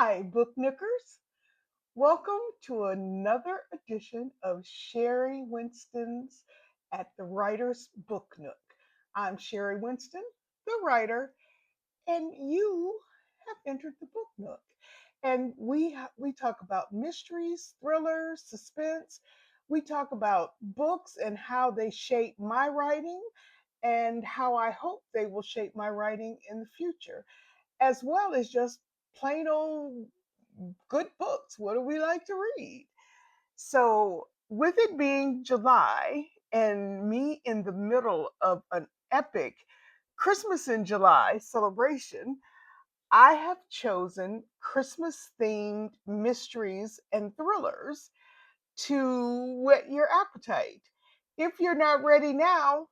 Hi, Book Nookers. Welcome to another edition of Sherry Winston's at the Writer's Book Nook. I'm Sherry Winston, the writer, and you have entered the Book Nook. And we talk about mysteries, thrillers, suspense. We talk about books and how they shape my writing and how I hope they will shape my writing in the future, as well as just plain old good books. What do we like to read? So, with it being July and me in the middle of an epic Christmas in July celebration, I have chosen Christmas themed mysteries and thrillers to whet your appetite. If you're not ready now,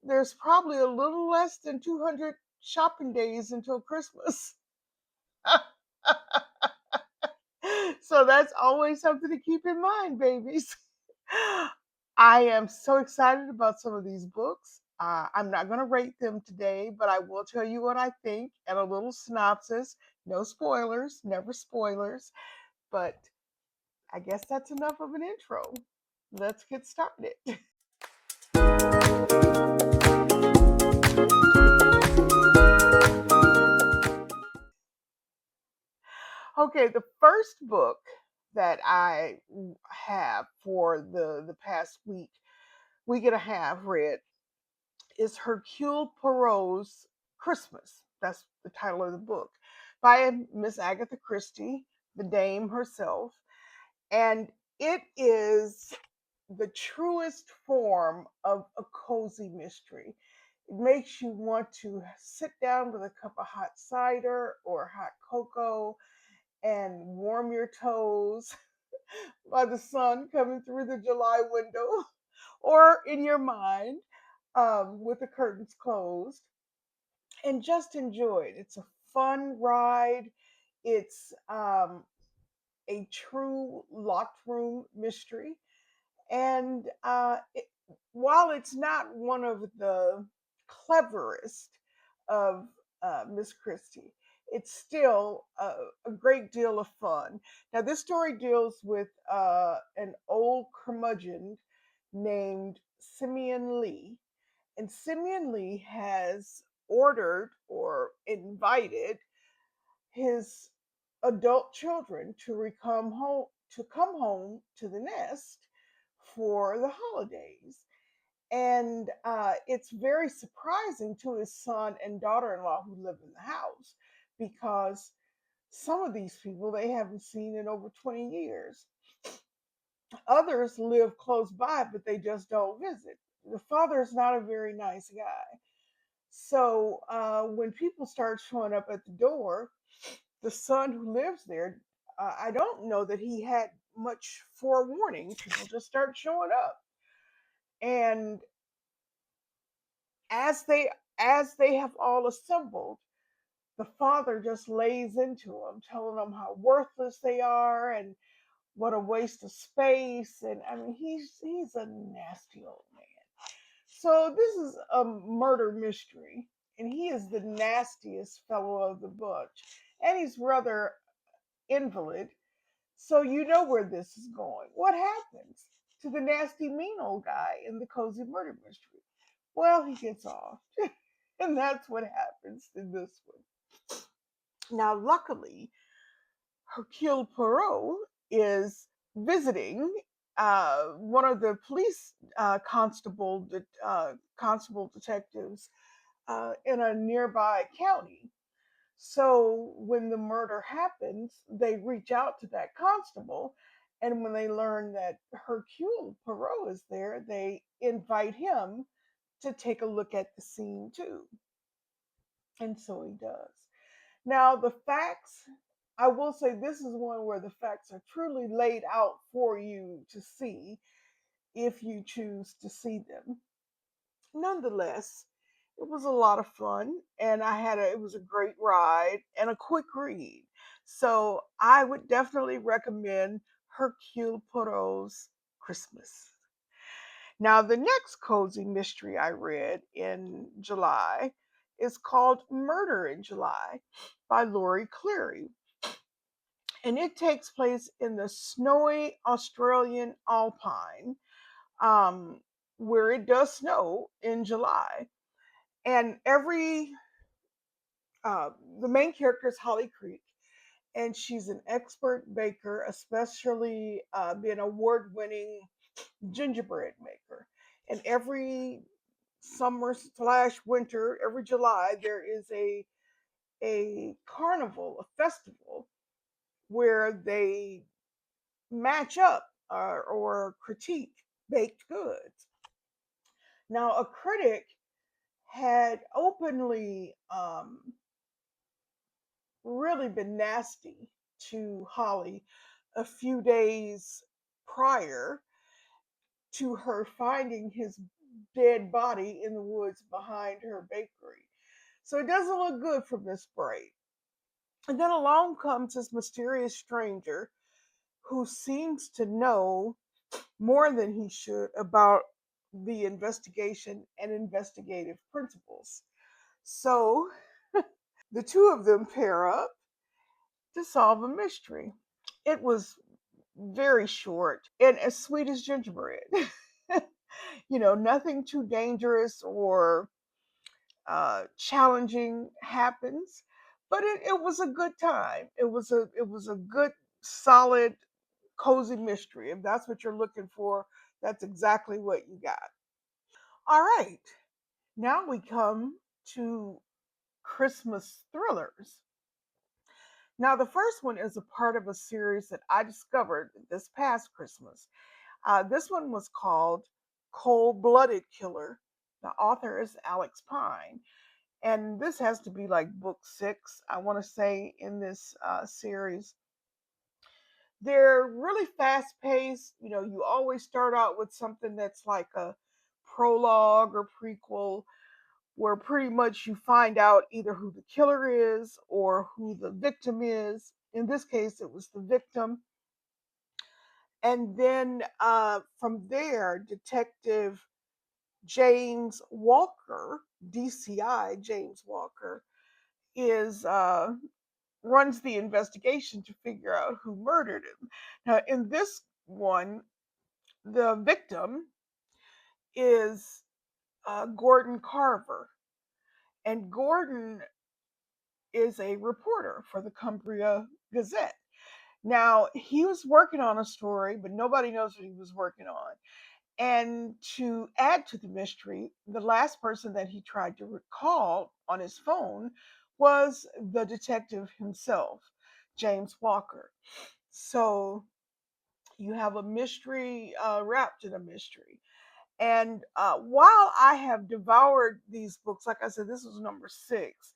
there's probably a little less than 200 shopping days until Christmas. So that's always something to keep in mind, babies. I am so excited about some of these books. I'm not going to rate them today, but I will tell you what I think and a little synopsis. No spoilers, never spoilers. But I guess that's enough of an intro. Let's get started. Okay, the first book that I have for the past week and a half read is Hercule Poirot's Christmas. That's the title of the book by Miss Agatha Christie, the dame herself. And it is the truest form of a cozy mystery. It makes you want to sit down with a cup of hot cider or hot cocoa and warm your toes by the sun coming through the July window or in your mind with the curtains closed and just enjoy it. It's a fun ride. It's a true locked room mystery. And while it's not one of the cleverest of Miss Christie, it's still a great deal of fun. Now, this story deals with an old curmudgeon named Simeon Lee, and Simeon Lee has ordered or invited his adult children come home to the nest for the holidays. And it's very surprising to his son and daughter-in-law who live in the house because some of these people they haven't seen in over 20 years. Others live close by, but they just don't visit. The father is not a very nice guy. So when people start showing up at the door, the son who lives there, I don't know that he had much forewarning. People just start showing up, and as they as they have all assembled, the father just lays into them, telling them how worthless they are and what a waste of space. And I mean, he's a nasty old man. So this is a murder mystery, and he is the nastiest fellow of the bunch, and he's rather invalid. So you know where this is going. What happens to the nasty, mean old guy in the cozy murder mystery? Well, he gets off, and that's what happens in this one. Now, luckily, Hercule Poirot is visiting one of the police constable detectives in a nearby county. So when the murder happens, they reach out to that constable, and when they learn that Hercule Poirot is there, they invite him to take a look at the scene too. And so he does. Now, the facts, I will say this is one where the facts are truly laid out for you to see if you choose to see them. Nonetheless, it was a lot of fun and it was a great ride and a quick read. So I would definitely recommend Hercule Poirot's Christmas. Now, the next cozy mystery I read in July is called Murder in July by Lori Cleary. and it takes place in the snowy Australian alpine, um, where it does snow in July. And uh, the main character is Holly Creek, and she's an expert baker, especially being award-winning gingerbread maker. And every summer slash winter, every July, there is a carnival, a festival where they match up or critique baked goods. Now, a critic had openly really been nasty to Holly a few days prior to her finding his dead body in the woods behind her bakery. So it doesn't look good for Miss Bright. And then along comes this mysterious stranger who seems to know more than he should about the investigation and investigative principles. So the two of them pair up to solve a mystery. It was very short and as sweet as gingerbread. Nothing too dangerous or challenging happens, but it was a good time. It was a good, solid, cozy mystery. If that's what you're looking for, that's exactly what you got. All right, now we come to Christmas thrillers. Now, the first one is a part of a series that I discovered this past Christmas. This one was called Cold Blooded Killer. The author is Alex Pine. And this has to be like book six, I want to say, in this series. They're really fast paced. You always start out with something that's like a prologue or prequel where pretty much you find out either who the killer is or who the victim is. In this case, it was the victim. And then from there, Detective James Walker, DCI James Walker, is runs the investigation to figure out who murdered him. Now, in this one, the victim is Gordon Carver, and Gordon is a reporter for the Cumbria Gazette. Now, he was working on a story, but nobody knows what he was working on. And to add to the mystery, the last person that he tried to recall on his phone was the detective himself, James Walker. So you have a mystery wrapped in a mystery. And while I have devoured these books, like I said, this was number six,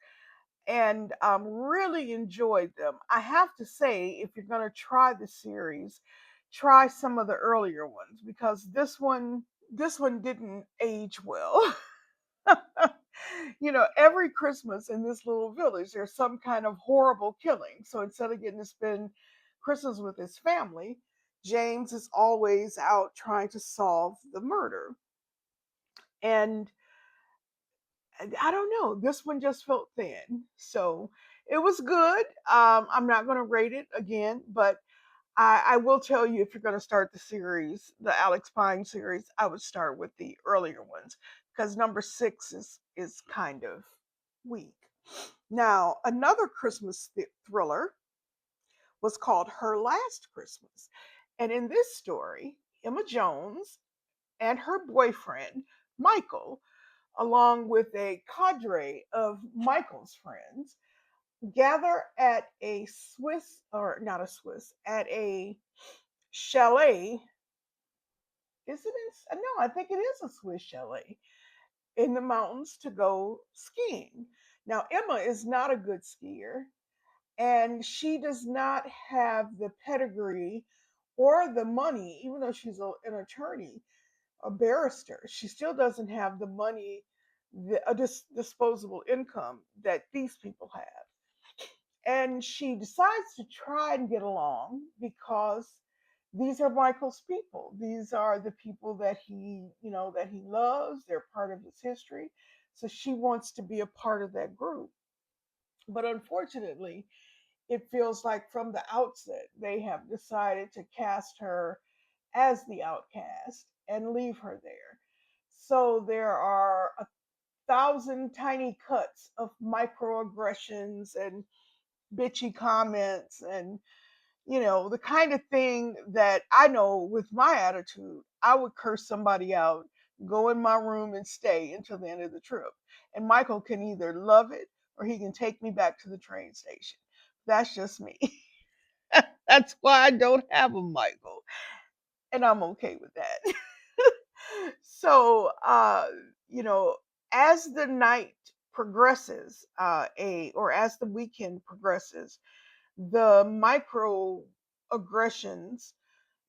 and really enjoyed them. I have to say, if you're going to try the series, try some of the earlier ones because this one didn't age well. Every Christmas in this little village, there's some kind of horrible killing. So instead of getting to spend Christmas with his family, James is always out trying to solve the murder. And I don't know, this one just felt thin. So it was good. I'm not going to rate it again, but I will tell you if you're going to start the series, the Alex Pine series, I would start with the earlier ones because number six is kind of weak. Now, another Christmas thriller was called Her Last Christmas. And in this story, Emma Jones and her boyfriend, Michael, along with a cadre of Michael's friends, gather at a Swiss, or not a Swiss, at a chalet. Is it? No, I think it is a Swiss chalet in the mountains to go skiing. Now, Emma is not a good skier, and she does not have the pedigree or the money, even though she's an attorney, a barrister. She still doesn't have the money, a disposable income that these people have. And she decides to try and get along because these are Michael's people. These are the people that he loves. They're part of his history. So she wants to be a part of that group. But unfortunately, it feels like from the outset they have decided to cast her as the outcast and leave her there. So there are 1,000 tiny cuts of microaggressions and bitchy comments and the kind of thing that I know with my attitude, I would curse somebody out, go in my room and stay until the end of the trip. And Michael can either love it or he can take me back to the train station. That's just me. That's why I don't have a Michael. And I'm okay with that. So, you know, as the night progresses, or as the weekend progresses, the microaggressions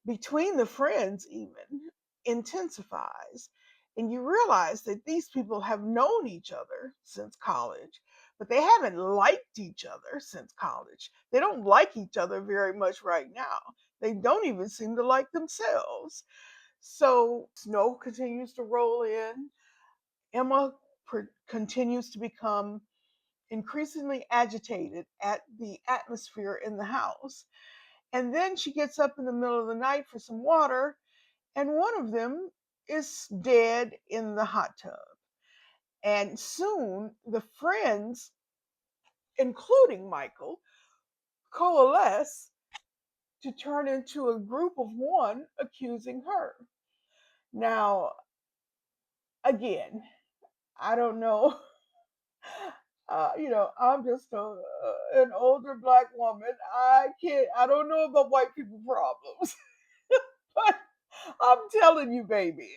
between the friends even intensifies, and you realize that these people have known each other since college, but they haven't liked each other since college. They don't like each other very much right now. They don't even seem to like themselves. So snow continues to roll in. Emma continues to become increasingly agitated at the atmosphere in the house. And then she gets up in the middle of the night for some water, and one of them is dead in the hot tub. And soon the friends, including Michael, coalesce to turn into a group of one accusing her. Now, again, I don't know. I'm just an older black woman. I don't know about white people problems. But I'm telling you, baby,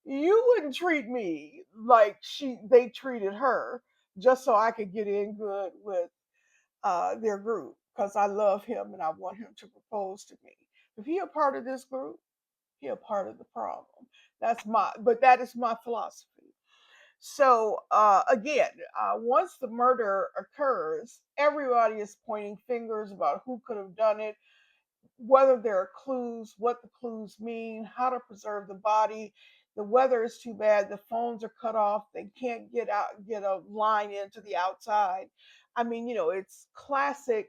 you wouldn't treat me like they treated her just so I could get in good with their group because I love him and I want him to propose to me. If he a part of this group, he a part of the problem. But that is my philosophy. So again, once the murder occurs, everybody is pointing fingers about who could have done it, whether there are clues, what the clues mean, how to preserve the body. The weather is too bad. The phones are cut off. They can't get a line into the outside. I mean, it's classic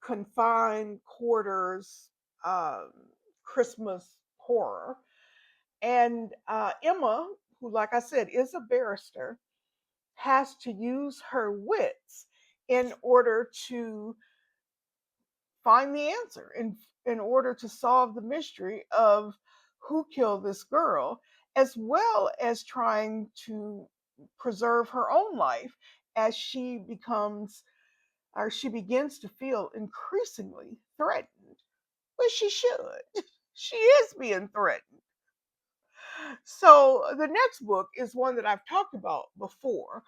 confined quarters um, Christmas horror. And Emma, who, like I said, is a barrister, has to use her wits in order to find the answer, in order to solve the mystery of who killed this girl, as well as trying to preserve her own life as she begins to feel increasingly threatened. Well, she should. She is being threatened. So the next book is one that I've talked about before,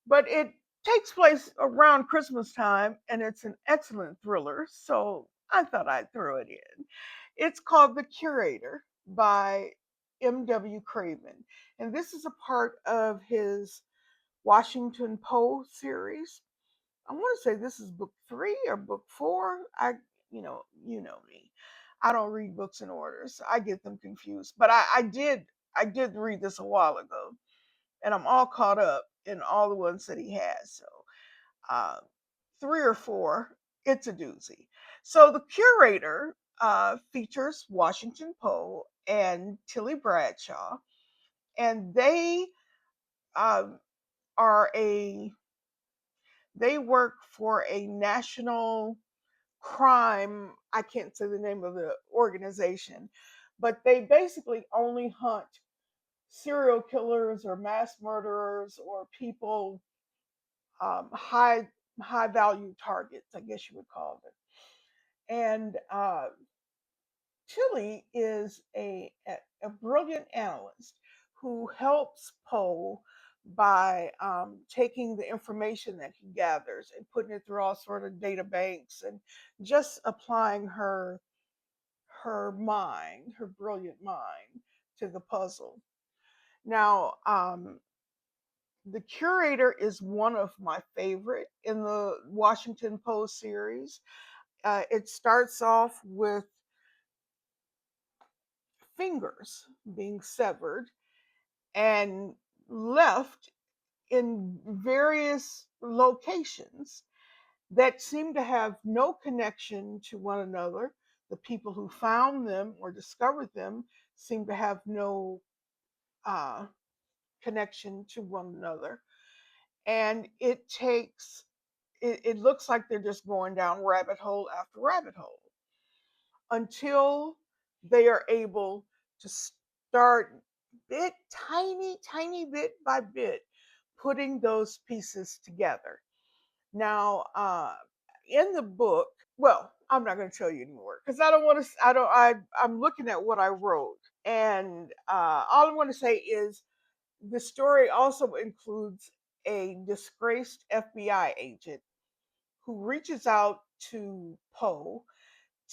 but it takes place around Christmas time and it's an excellent thriller. So I thought I'd throw it in. It's called The Curator by M.W. Craven. And this is a part of his Washington Poe series. I want to say this is book 3 or book 4. You know me. I don't read books in order, so I get them confused. But I did read this a while ago, and I'm all caught up in all the ones that he has. So uh, 3 or 4, it's a doozy. So the curator features Washington Poe and Tilly Bradshaw, and um, are a they work for a national crime. I can't say the name of the organization, but they basically only hunt serial killers or mass murderers or people, high value targets, I guess you would call it. And Tilly is a brilliant analyst who helps Poe by taking the information that he gathers and putting it through all sort of data banks and just applying her mind, her brilliant mind, to the puzzle. Now, the curator is one of my favorite in the Washington Post series. It starts off with fingers being severed and left in various locations. that seem to have no connection to one another. The people who found them or discovered them seem to have no uh, connection to one another. And it looks like they're just going down rabbit hole after rabbit hole until they are able to start tiny bit by bit, putting those pieces together. Now, in the book, well, I'm not going to tell you anymore because I don't want to. I don't. I'm looking at what I wrote, and all I want to say is the story also includes a disgraced FBI agent who reaches out to Poe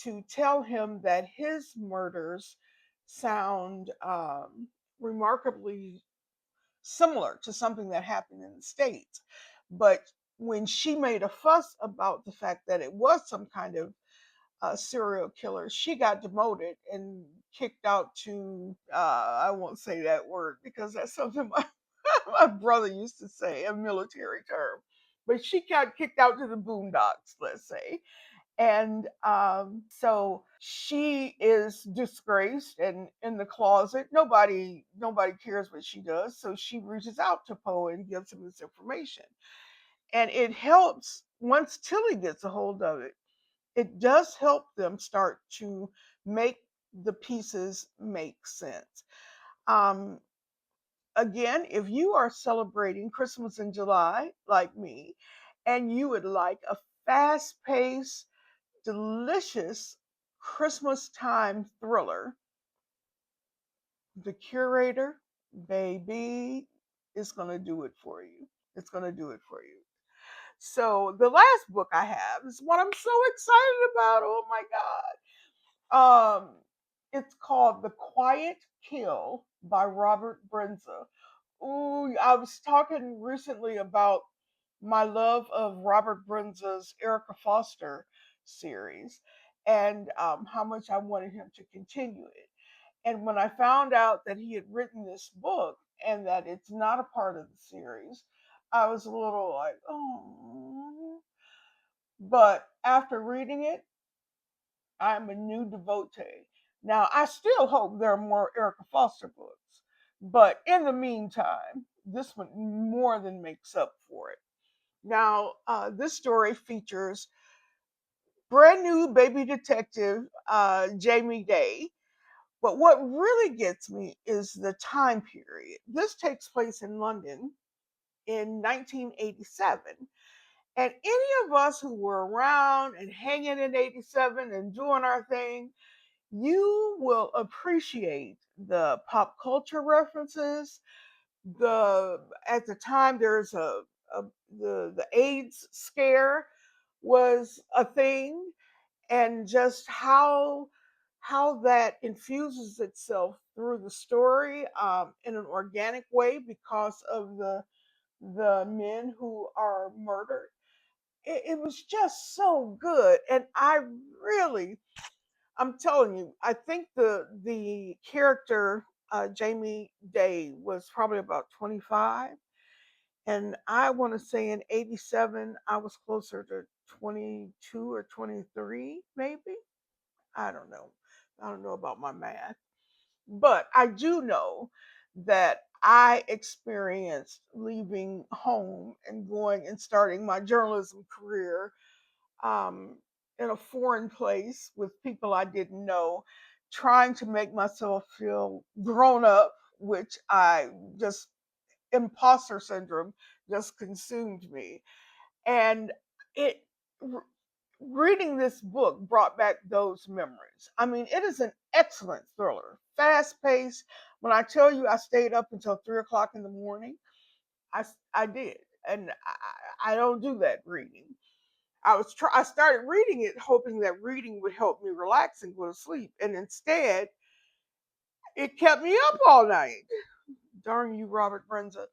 to tell him that his murders sound remarkably similar to something that happened in the States. But when she made a fuss about the fact that it was some kind of serial killer, she got demoted and kicked out to, I won't say that word because that's something my brother used to say, a military term. But she got kicked out to the boondocks, let's say. And so she is disgraced and in the closet. Nobody cares what she does. So she reaches out to Poe and gives him this information. And it helps once Tilly gets a hold of it. It does help them start to make the pieces make sense. Um, Again, if you are celebrating Christmas in July, like me, and you would like a fast paced, delicious Christmas time thriller, The Curator, baby, is going to do it for you. It's going to do it for you. So, the last book I have is what I'm so excited about. Oh my God. It's called The Quiet Kill by Robert Brenza. Ooh, I was talking recently about my love of Robert Brenza's Erica Foster series and how much I wanted him to continue it. And when I found out that he had written this book and that it's not a part of the series, I was a little like, oh. But after reading it, I'm a new devotee. Now, I still hope there are more Erica Foster books, but in the meantime, this one more than makes up for it. Now, this story features brand new baby detective Jamie Day. But what really gets me is the time period. This takes place in London in 1987. And any of us who were around and hanging in 87 and doing our thing, you will appreciate the pop culture references. The At the time there's a the AIDS scare was a thing, and just how that infuses itself through the story in an organic way because of the men who are murdered. It was just so good, and I'm telling you, I think the character Jamie Day was probably about 25, and I want to say in 87 I was closer to 22 or 23, maybe. I don't know. I don't know about my math, but I do know that I experienced leaving home and going and starting my journalism career um, in a foreign place with people I didn't know, trying to make myself feel grown up, which I just, imposter syndrome just consumed me. And it, reading this book brought back those memories. I mean, it is an excellent thriller, fast paced. When I tell you I stayed up until 3 o'clock in the morning, I did. And I don't do that reading. I started reading it hoping that reading would help me relax and go to sleep, and instead it kept me up all night. Darn you, Robert Brenza.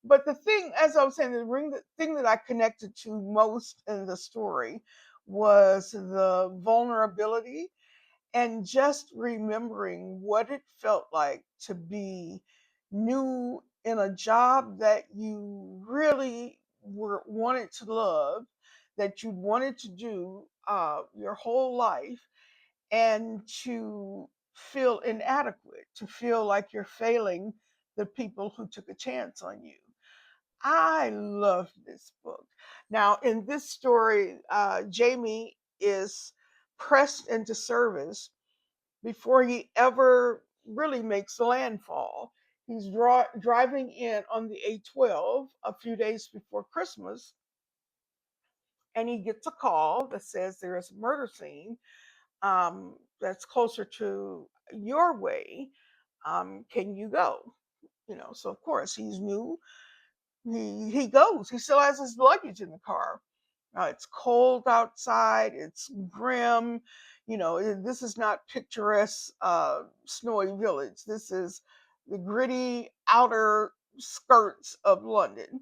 But the thing, as I was saying, the thing that I connected to most in the story was the vulnerability and just remembering what it felt like to be new in a job that you really wanted to love, that you wanted to do your whole life, and to feel inadequate, to feel like you're failing the people who took a chance on you. I love this book. Now, in this story, Jamie is pressed into service before he ever really makes landfall. He's driving in on the A12 a few days before Christmas, and he gets a call that says there is a murder scene that's closer to your way. Can you go? So of course he's new. He goes. He still has his luggage in the car. It's cold outside. It's grim. This is not picturesque snowy village. This is the gritty outer skirts of London.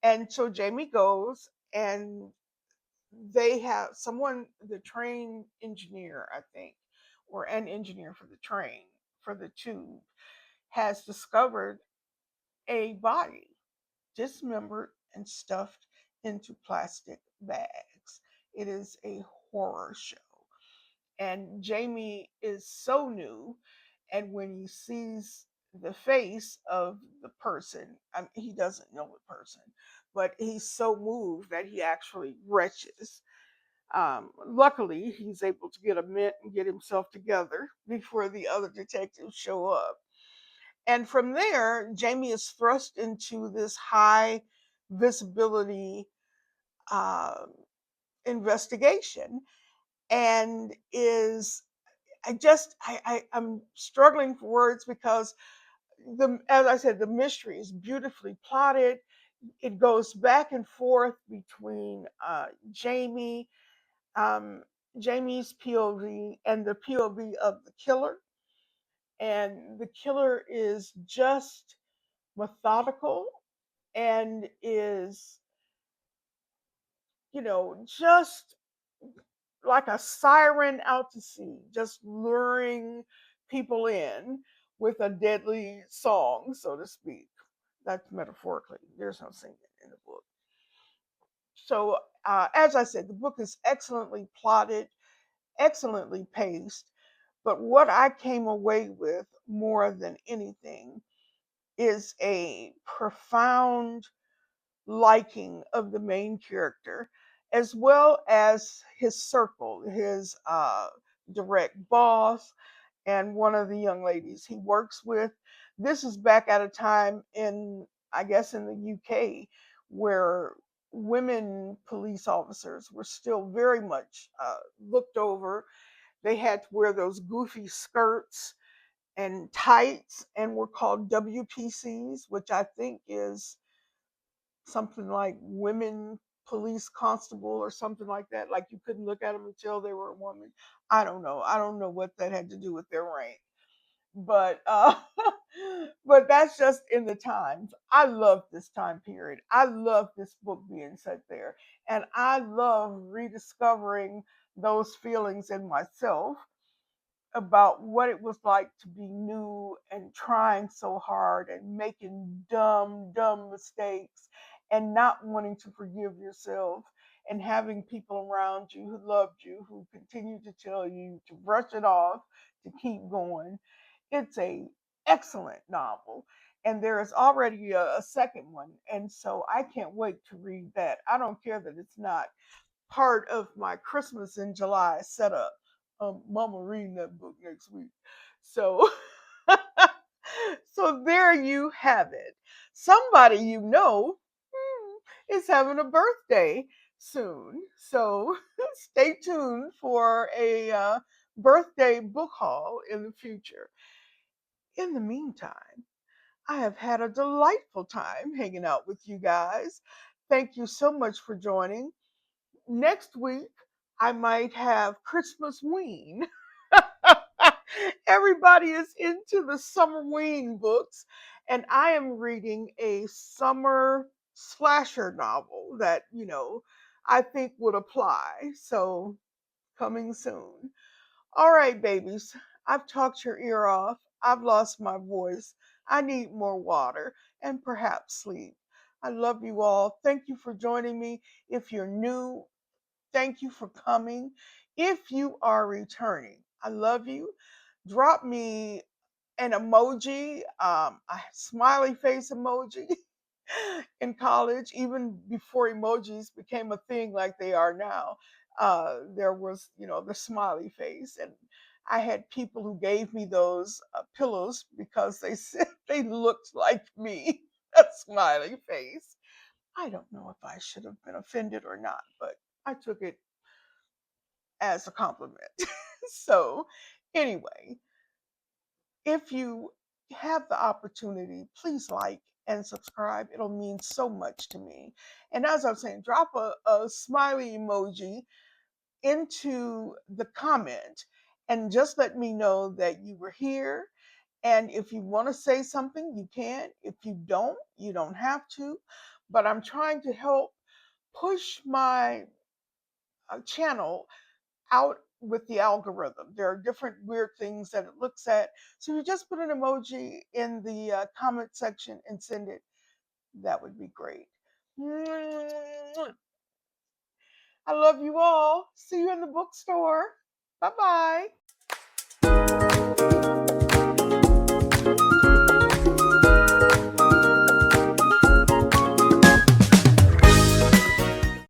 And so Jamie goes, and they have someone, the train engineer, I think, or an engineer for the train, for the tube, has discovered a body dismembered and stuffed into plastic bags. It is a horror show. And Jamie is so new. And when he sees the face of the person, I mean, he doesn't know the person, but he's so moved that he actually retches. Luckily, he's able to get a mint and get himself together before the other detectives show up. And from there, Jamie is thrust into this high visibility uh, investigation, and is I'm struggling for words because as I said, the mystery is beautifully plotted. It goes back and forth between Jamie, um, Jamie's POV and the POV of the killer, and the killer is just methodical and is, just like a siren out to sea, just luring people in with a deadly song, so to speak. That's metaphorically. There's no singing in the book. So, as I said, the book is excellently plotted, excellently paced. But what I came away with more than anything is a profound liking of the main character, as well as his circle, his direct boss, and one of the young ladies he works with. This is back at a time in, I guess, in the UK, where women police officers were still very much looked over. They had to wear those goofy skirts and tights and were called WPCs, which I think is something like women police constable or something like that. Like you couldn't look at them until they were a woman. I don't know. I don't know what that had to do with their rank, but but that's just in the times. I love this time period. I love this book being set there, and I love rediscovering those feelings in myself about what it was like to be new and trying so hard and making dumb mistakes and not wanting to forgive yourself, and having people around you who loved you, who continue to tell you to brush it off, to keep going. It's a excellent novel, and there is already a second one, and so I can't wait to read that. I don't care that it's not part of my Christmas in July setup. Mama reading that book next week. So, so there you have it. Somebody is having a birthday soon. So stay tuned for a birthday book haul in the future. In the meantime, I have had a delightful time hanging out with you guys. Thank you so much for joining. Next week, I might have Christmas Ween. Everybody is into the summer Ween books, and I am reading a summer slasher novel that, I think would apply. So, coming soon. All right, babies, I've talked your ear off. I've lost my voice. I need more water and perhaps sleep. I love you all. Thank you for joining me. If you're new, Thank you for coming. If you are returning, I love you. Drop me an emoji, a smiley face emoji in college, even before emojis became a thing like they are now. There was, the smiley face. And I had people who gave me those pillows because they said they looked like me, a smiley face. I don't know if I should have been offended or not, but I took it as a compliment. So, anyway, if you have the opportunity, please like and subscribe. It'll mean so much to me. And as I'm saying, drop a smiley emoji into the comment and just let me know that you were here. And if you want to say something, you can. If you don't have to. But I'm trying to help push my channel out with the algorithm. There are different weird things that it looks at. So you just put an emoji in the comment section and send it. That would be great. I love you all. See you in the bookstore. Bye bye.